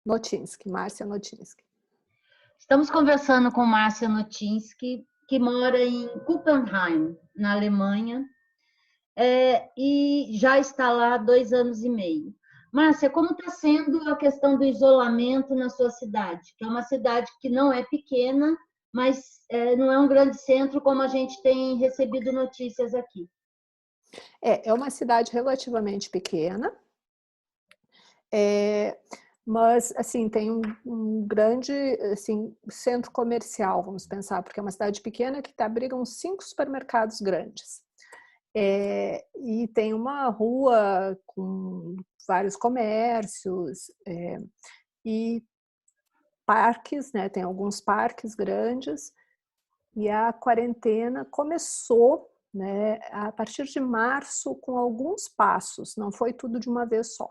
Notinski, Márcia Notinski. Estamos conversando com Márcia Notinski, que mora em Kuppenheim, na Alemanha, e já está lá há 2 anos e meio. Márcia, como está sendo a questão do isolamento na sua cidade? Que é uma cidade que não é pequena, mas não é um grande centro como a gente tem recebido notícias aqui. É uma cidade relativamente pequena, mas assim, tem um grande assim, centro comercial, vamos pensar, porque é uma cidade pequena que abriga uns 5 supermercados grandes. E tem uma rua com vários comércios e parques, né? Tem alguns parques grandes, e a quarentena começou, né, a partir de março com alguns passos, não foi tudo de uma vez só.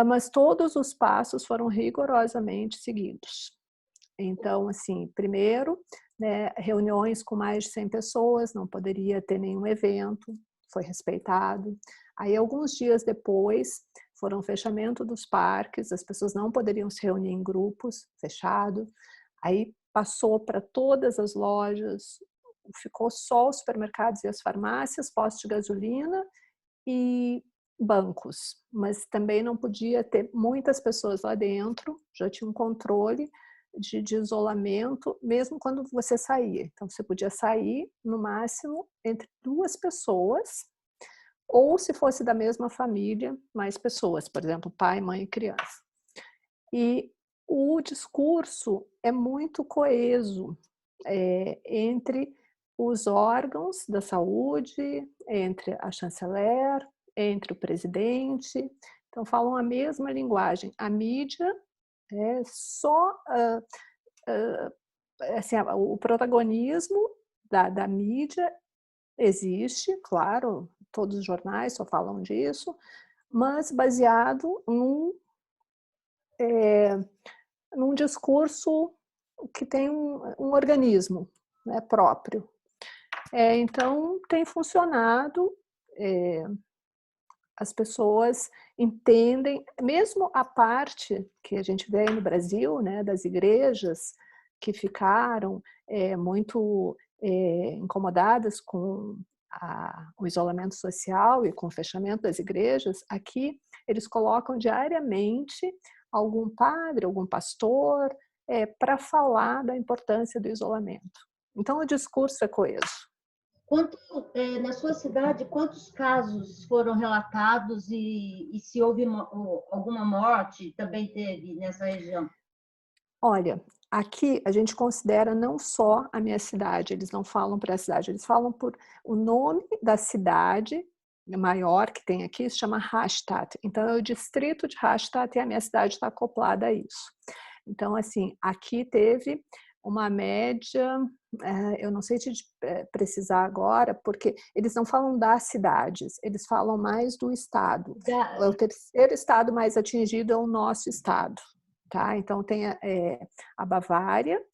Mas todos os passos foram rigorosamente seguidos. Então, assim, primeiro, né, reuniões com mais de 100 pessoas, não poderia ter nenhum evento, foi respeitado. Aí, alguns dias depois, foram fechamento dos parques, as pessoas não poderiam se reunir em grupos, fechado. Aí, passou para todas as lojas, ficou só os supermercados e as farmácias, postos de gasolina e bancos, mas também não podia ter muitas pessoas lá dentro, já tinha um controle de isolamento, mesmo quando você saía. Então, você podia sair, no máximo, entre 2 pessoas, ou se fosse da mesma família, mais pessoas, por exemplo, pai, mãe e criança. E o discurso é muito coeso entre os órgãos da saúde, entre a chanceler, entre o presidente. Então, falam a mesma linguagem. A mídia é só assim, o protagonismo da mídia existe, claro, todos os jornais só falam disso, mas baseado num discurso que tem um organismo, né, próprio. Então, tem funcionado, as pessoas entendem, mesmo a parte que a gente vê aí no Brasil, né, das igrejas que ficaram muito incomodadas com o isolamento social e com o fechamento das igrejas, aqui eles colocam diariamente algum padre, algum pastor, para falar da importância do isolamento. Então, o discurso é coeso. Na sua cidade, quantos casos foram relatados e se houve alguma morte também teve nessa região? Olha, aqui a gente considera não só a minha cidade, eles não falam para a cidade, eles falam por o nome da cidade maior que tem aqui, se chama Rastatt. Então, é o distrito de Rastatt e a minha cidade está acoplada a isso. Então, assim, aqui teve uma média, eu não sei te precisar agora, porque eles não falam das cidades, eles falam mais do estado. O terceiro estado mais atingido é o nosso estado. Tá? Então, tem a Bavária,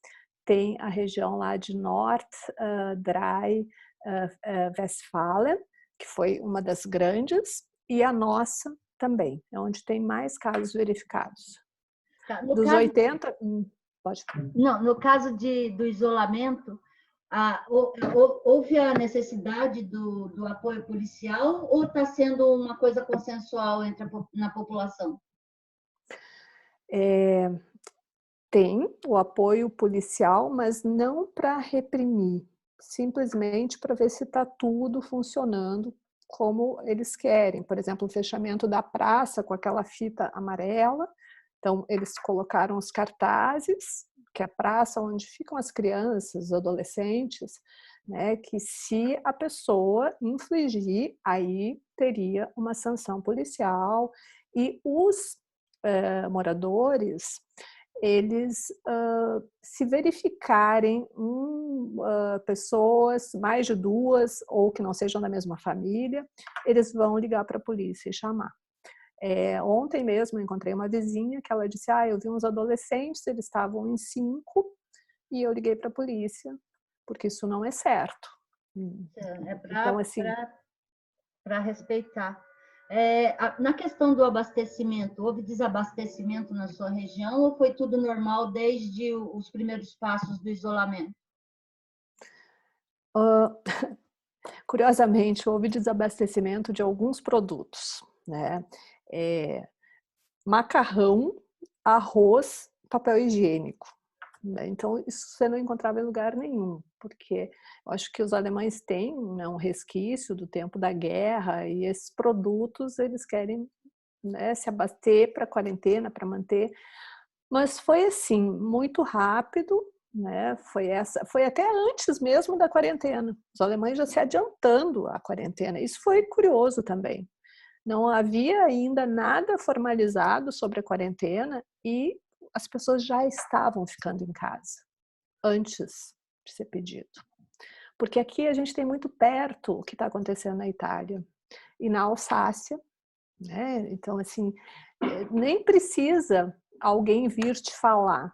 tem a região lá de Nordrhein-Westfalen, que foi uma das grandes, e a nossa também, é onde tem mais casos verificados. Tá, dos 80... Pode. Não, no caso do isolamento, houve a necessidade do apoio policial ou está sendo uma coisa consensual na população? Tem o apoio policial, mas não para reprimir, simplesmente para ver se está tudo funcionando como eles querem. Por exemplo, o fechamento da praça com aquela fita amarela. Então, eles colocaram os cartazes, que é a praça onde ficam as crianças, os adolescentes, né, que se a pessoa infligir, aí teria uma sanção policial. E os moradores, eles, se verificarem pessoas, mais de 2, ou que não sejam da mesma família, eles vão ligar para a polícia e chamar. Ontem mesmo eu encontrei uma vizinha que ela disse, eu vi uns adolescentes, eles estavam em 5, e eu liguei para a polícia, porque isso não é certo. É Então, assim, para respeitar. Na questão do abastecimento, houve desabastecimento na sua região ou foi tudo normal desde os primeiros passos do isolamento? Curiosamente, houve desabastecimento de alguns produtos, né? Macarrão, arroz, papel higiênico, né? Então, isso você não encontrava em lugar nenhum, porque eu acho que os alemães têm, né, um resquício do tempo da guerra e esses produtos eles querem, né, se abater para a quarentena, para manter. Mas foi assim, muito rápido, né? Foi até antes mesmo da quarentena. Os alemães já se adiantando à quarentena. Isso foi curioso também. Não havia ainda nada formalizado sobre a quarentena e as pessoas já estavam ficando em casa antes de ser pedido. Porque aqui a gente tem muito perto o que está acontecendo na Itália e na Alsácia, né? Então, assim, nem precisa alguém vir te falar.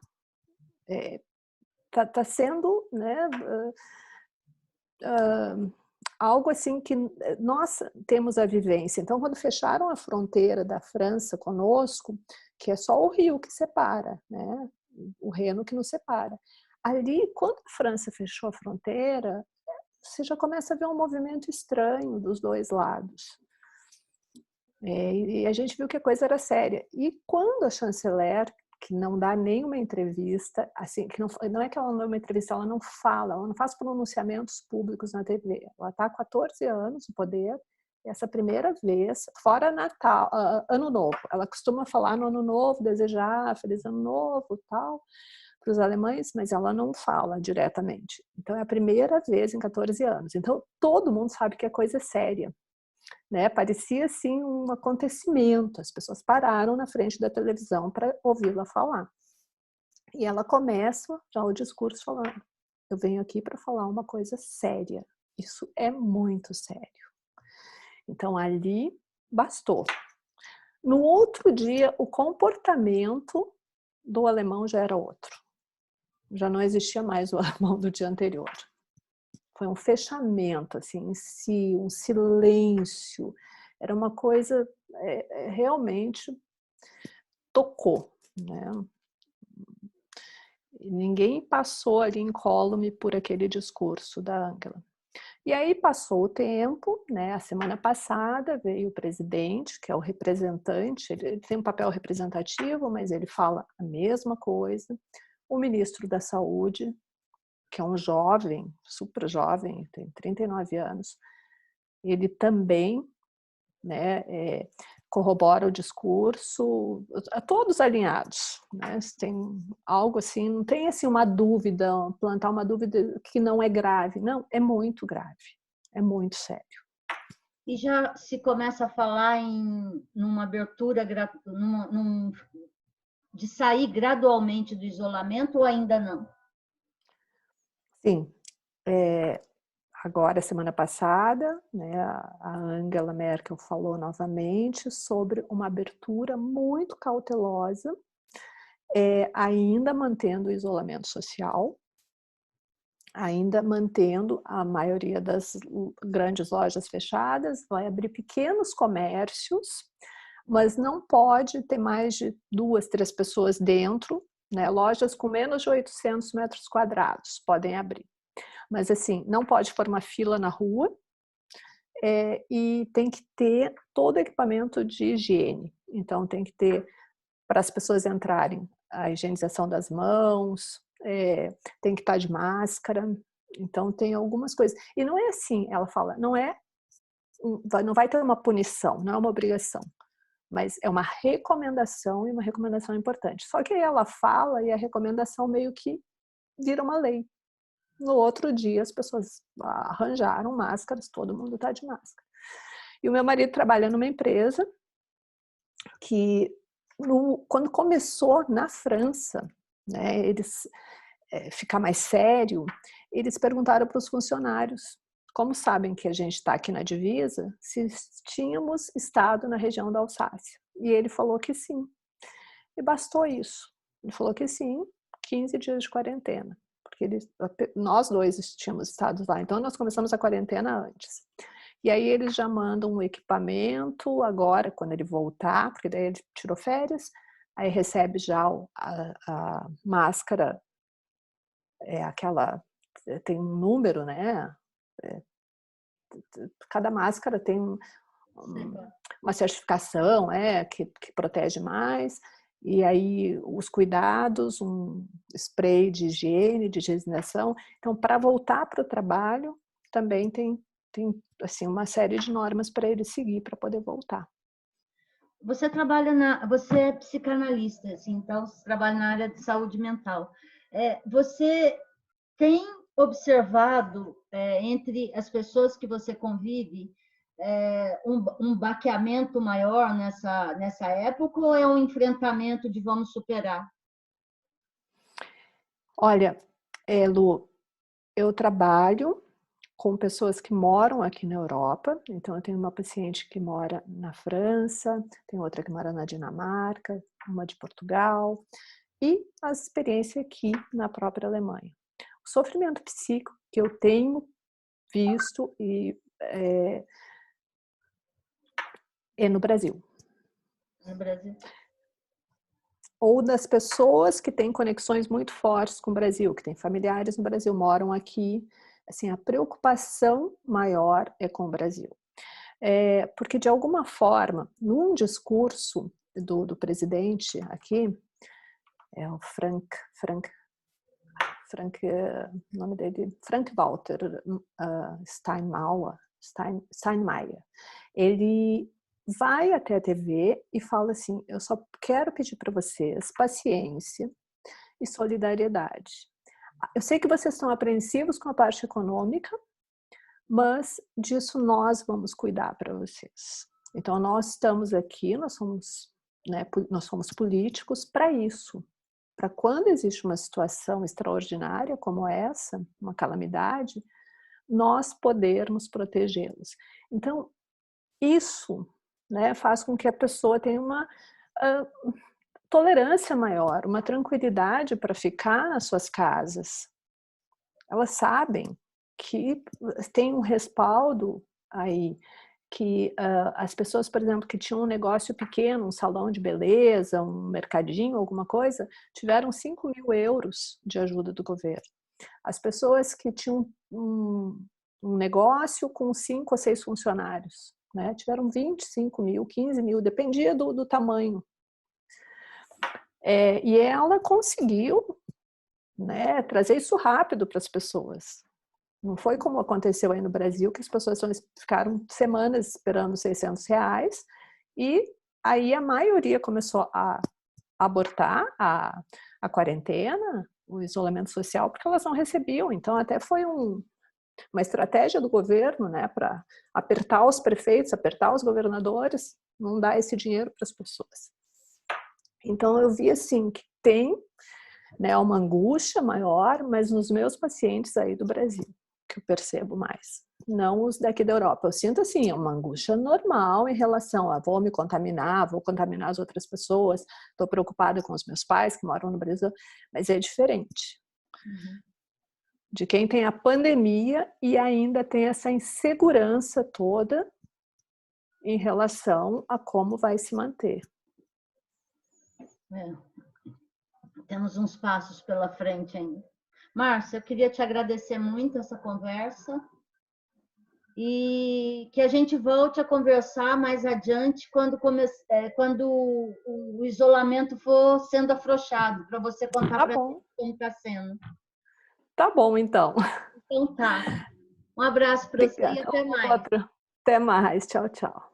Tá sendo, né, algo assim que nós temos a vivência. Então, quando fecharam a fronteira da França conosco, que é só o rio que separa, né, o Reno que nos separa. Ali, quando a França fechou a fronteira, você já começa a ver um movimento estranho dos dois lados. E a gente viu que a coisa era séria. E quando a chanceler, que não dá nenhuma entrevista, assim, que não é que ela não dá uma entrevista, ela não fala, ela não faz pronunciamentos públicos na TV. Ela está há 14 anos no poder, e essa primeira vez, fora Natal, Ano Novo, ela costuma falar no Ano Novo, desejar Feliz Ano Novo, tal, para os alemães, mas ela não fala diretamente. Então é a primeira vez em 14 anos. Então todo mundo sabe que a coisa é séria. Né? Parecia assim um acontecimento, as pessoas pararam na frente da televisão para ouvi-la falar. E ela começa já o discurso falando: eu venho aqui para falar uma coisa séria, isso é muito sério. Então ali bastou. No outro dia, o comportamento do alemão já era outro. Já não existia mais o alemão do dia anterior. Foi um fechamento, assim, em si, um silêncio. Era uma coisa, realmente tocou, né? E ninguém passou ali incólume por aquele discurso da Angela. E aí passou o tempo, né? A semana passada veio o presidente, que é o representante, ele tem um papel representativo, mas ele fala a mesma coisa. O ministro da Saúde, que é um jovem, super jovem, tem 39 anos, ele também, né, corrobora o discurso, todos alinhados, né? Tem algo assim, não tem assim uma dúvida, plantar uma dúvida que não é grave, não, é muito grave, é muito sério. E já se começa a falar numa abertura, de sair gradualmente do isolamento ou ainda não? Sim, agora, semana passada, né, a Angela Merkel falou novamente sobre uma abertura muito cautelosa, ainda mantendo o isolamento social, ainda mantendo a maioria das grandes lojas fechadas, vai abrir pequenos comércios, mas não pode ter mais de 2, 3 pessoas dentro, né? Lojas com menos de 800 metros quadrados podem abrir. Mas assim, não pode formar fila na rua, e tem que ter todo o equipamento de higiene. Então tem que ter, para as pessoas entrarem, a higienização das mãos, tem que estar de máscara. Então tem algumas coisas. E não é assim, ela fala, não vai ter uma punição, não é uma obrigação, mas é uma recomendação, e uma recomendação importante. Só que aí ela fala e a recomendação meio que vira uma lei. No outro dia as pessoas arranjaram máscaras, todo mundo está de máscara. E o meu marido trabalha numa empresa que, quando começou na França, né, eles ficar mais sério, eles perguntaram para os funcionários: como sabem que a gente está aqui na divisa, se tínhamos estado na região da Alsácia. E ele falou que sim. E bastou isso. Ele falou que sim, 15 dias de quarentena. Porque nós dois tínhamos estado lá. Então, nós começamos a quarentena antes. E aí eles já mandam um equipamento agora, quando ele voltar, porque daí ele tirou férias, aí recebe já a máscara, aquela, tem um número, né? Cada máscara tem uma certificação que protege mais, e aí os cuidados, um spray de higiene, de higienização. Então, para voltar para o trabalho, também tem assim, uma série de normas para ele seguir para poder voltar. Você é psicanalista, assim, então você trabalha na área de saúde mental. Você tem observado entre as pessoas que você convive um baqueamento maior nessa época, ou é um enfrentamento de vamos superar? Olha, Lu, eu trabalho com pessoas que moram aqui na Europa, então eu tenho uma paciente que mora na França, tem outra que mora na Dinamarca, uma de Portugal, e a experiência aqui na própria Alemanha. O sofrimento psíquico que eu tenho visto é no Brasil. No Brasil. Ou das pessoas que têm conexões muito fortes com o Brasil, que têm familiares no Brasil, moram aqui. Assim, a preocupação maior é com o Brasil. Porque, de alguma forma, num discurso do presidente aqui, o o nome dele, Frank-Walter Steinmeier, ele vai até a TV e fala assim: eu só quero pedir para vocês paciência e solidariedade. Eu sei que vocês estão apreensivos com a parte econômica, mas disso nós vamos cuidar para vocês. Então nós estamos aqui, nós somos políticos para isso. Para quando existe uma situação extraordinária como essa, uma calamidade, nós podermos protegê-los. Então, isso, né, faz com que a pessoa tenha uma tolerância maior, uma tranquilidade para ficar nas suas casas. Elas sabem que tem um respaldo aí, que as pessoas, por exemplo, que tinham um negócio pequeno, um salão de beleza, um mercadinho, alguma coisa, tiveram 5.000 euros de ajuda do governo. As pessoas que tinham um negócio com 5 ou 6 funcionários, né, tiveram 25.000, 15.000, dependia do tamanho. E ela conseguiu, né, trazer isso rápido para as pessoas. Não foi como aconteceu aí no Brasil, que as pessoas ficaram semanas esperando R$600, e aí a maioria começou a abortar a quarentena, o isolamento social, porque elas não recebiam. Então até foi uma estratégia do governo, né, para apertar os prefeitos, apertar os governadores, não dar esse dinheiro para as pessoas. Então eu vi assim que tem, né, uma angústia maior, mas nos meus pacientes aí do Brasil, que eu percebo mais, não os daqui da Europa. Eu sinto assim, uma angústia normal em relação a vou me contaminar, vou contaminar as outras pessoas, estou preocupada com os meus pais que moram no Brasil, mas é diferente. De quem tem a pandemia e ainda tem essa insegurança toda em relação a como vai se manter. Temos uns passos pela frente ainda. Márcia, eu queria te agradecer muito essa conversa e que a gente volte a conversar mais adiante quando o isolamento for sendo afrouxado, para você contar para mim como está sendo. Tá bom, então. Então tá. Um abraço para você e até mais. Até mais. Tchau, tchau.